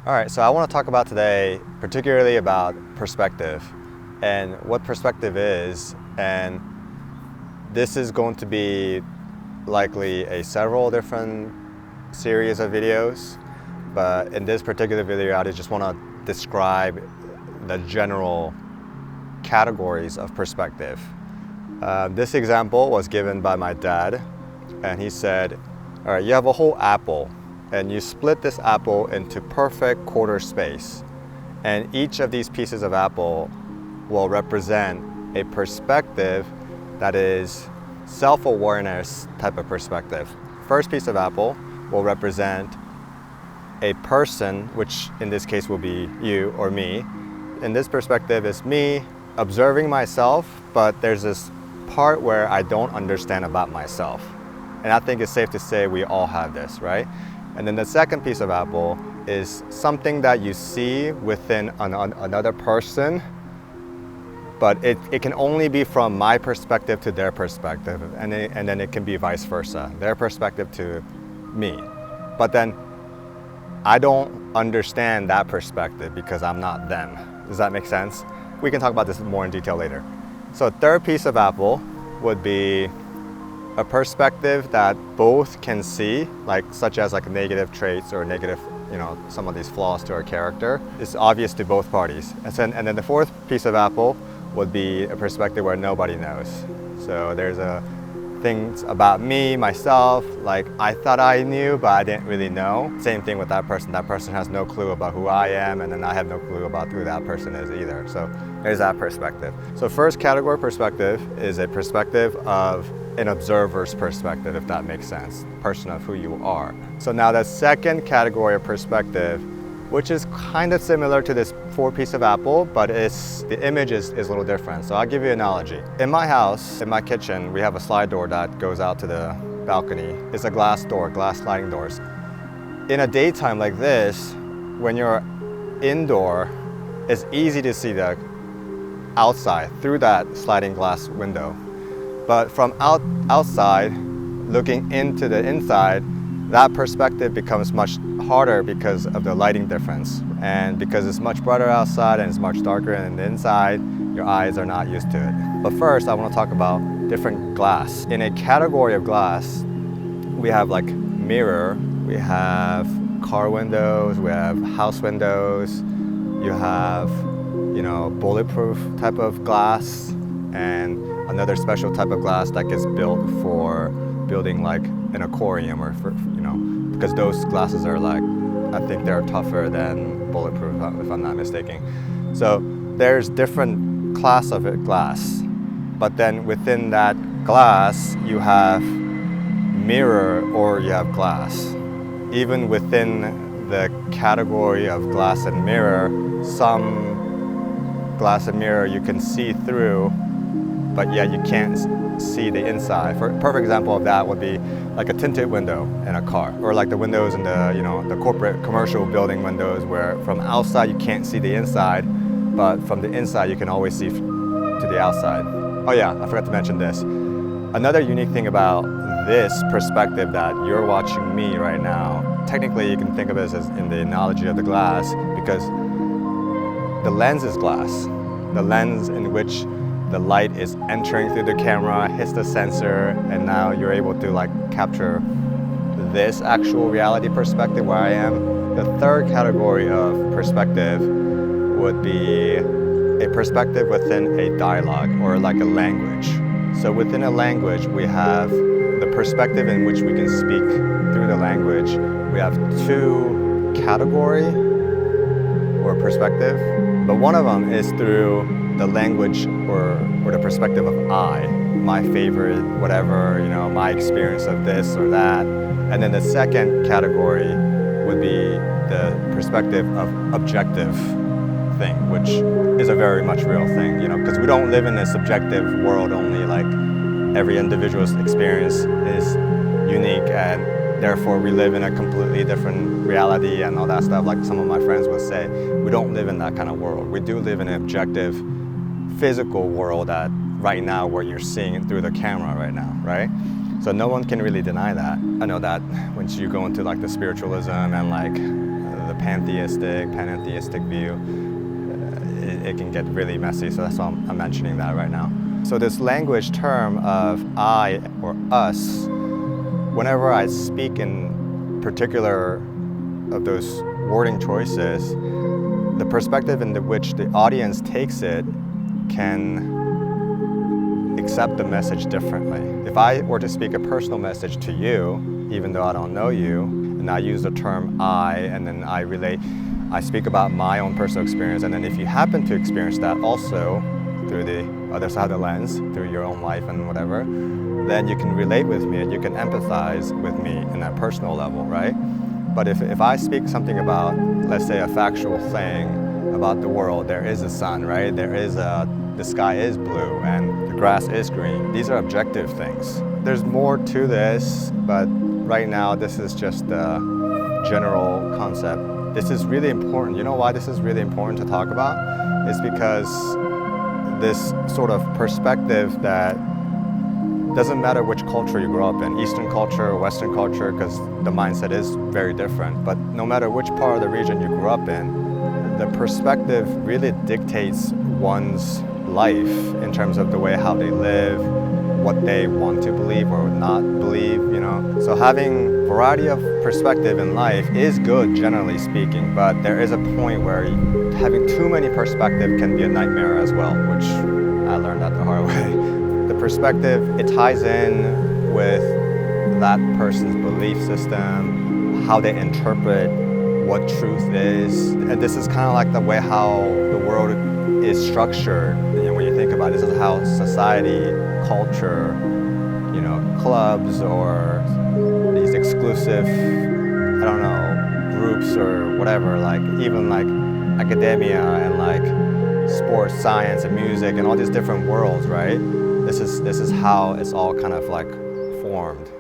All right, so I want to talk about today particularly about perspective and what perspective is, and this is going to be likely a several different series of videos, but in this particular video I just want to describe the general categories of perspective. This example was given by my dad, and he said, all right, you have a whole apple and you split this apple into perfect quarter space, and each of these pieces of apple will represent a perspective that is self-awareness type of perspective. First piece of apple will represent a person, which in this case will be you or me. In this perspective is me observing myself, but there's this part where I don't understand about myself. And I think it's safe to say we all have this, right? And then the second piece of apple is something that you see within another person, but it can only be from my perspective to their perspective, and then it can be vice versa, their perspective to me. But then I don't understand that perspective because I'm not them. Does that make sense? We can talk about this more in detail later. So third piece of apple would be a perspective that both can see, such as negative traits or negative, some of these flaws to our character. It's obvious to both parties. And then the fourth piece of apple would be a perspective where nobody knows. So there's things about me, myself, I thought I knew, but I didn't really know. Same thing with that person. That person has no clue about who I am, and then I have no clue about who that person is either. So there's that perspective. So first category perspective is a perspective of an observer's perspective, if that makes sense, person of who you are. So now the second category of perspective, which is kind of similar to this four piece of apple, but the image is a little different. So I'll give you an analogy. In my house, in my kitchen, we have a slide door that goes out to the balcony. It's a glass door, glass sliding doors. In a daytime like this, when you're indoor, it's easy to see the outside through that sliding glass window. But from outside, looking into the inside, that perspective becomes much harder because of the lighting difference. And because it's much brighter outside and it's much darker in the inside, your eyes are not used to it. But first, I want to talk about different glass. In a category of glass, we have mirror, we have car windows, we have house windows, you have, bulletproof type of glass, and another special type of glass that gets built for building an aquarium, or because those glasses are I think they're tougher than bulletproof, if I'm not mistaken. So there's different class of glass, but then within that glass you have mirror or you have glass. Even within the category of glass and mirror, some glass and mirror you can see through, but yet you can't see the inside. For a perfect example of that would be a tinted window in a car, or the windows in the corporate commercial building windows, where from outside you can't see the inside, but from the inside you can always see to the outside. Oh yeah, I forgot to mention this. Another unique thing about this perspective that you're watching me right now, technically you can think of it as in the analogy of the glass, because the lens is glass. The lens in which the light is entering through the camera, hits the sensor, and now you're able to capture this actual reality perspective where I am. The third category of perspective would be a perspective within a dialogue, or a language. So within a language, we have the perspective in which we can speak through the language. We have two category or perspective, but one of them is through the language or the perspective of I, my favorite, whatever, my experience of this or that. And then the second category would be the perspective of objective thing, which is a very much real thing, because we don't live in a subjective world only. Every individual's experience is unique, and therefore we live in a completely different reality and all that stuff. Some of my friends would say, we don't live in that kind of world. We do live in an objective physical world that right now where you're seeing it through the camera right now, right? So no one can really deny that. I know that once you go into the spiritualism and the panentheistic view, it can get really messy. So that's why I'm mentioning that right now. So this language term of I or us, whenever I speak in particular of those wording choices, the perspective in which the audience takes it can accept the message differently. If I were to speak a personal message to you, even though I don't know you, and I use the term I, and then I speak about my own personal experience, and then if you happen to experience that also through the other side of the lens, through your own life and whatever, then you can relate with me and you can empathize with me in that personal level, right? But if I speak something about, let's say, a factual thing about the world, there is a sun, right? The sky is blue and the grass is green. These are objective things. There's more to this, but right now this is just a general concept. This is really important. You know why this is really important to talk about? It's because this sort of perspective that doesn't matter which culture you grow up in, Eastern culture or Western culture, because the mindset is very different. But no matter which part of the region you grew up in, the perspective really dictates one's life in terms of the way how they live, what they want to believe or not believe, you know. So having variety of perspective in life is good, generally speaking, but there is a point where having too many perspective can be a nightmare as well, which I learned that the hard way. The perspective, it ties in with that person's belief system, how they interpret what truth is. And this is kind of like the way how the world is structured. You know, when you think about it, this is how society, culture, you know, clubs or these exclusive, I don't know, groups or whatever, like even like academia and like sports, science and music and all these different worlds, right? This is how it's all kind of like formed.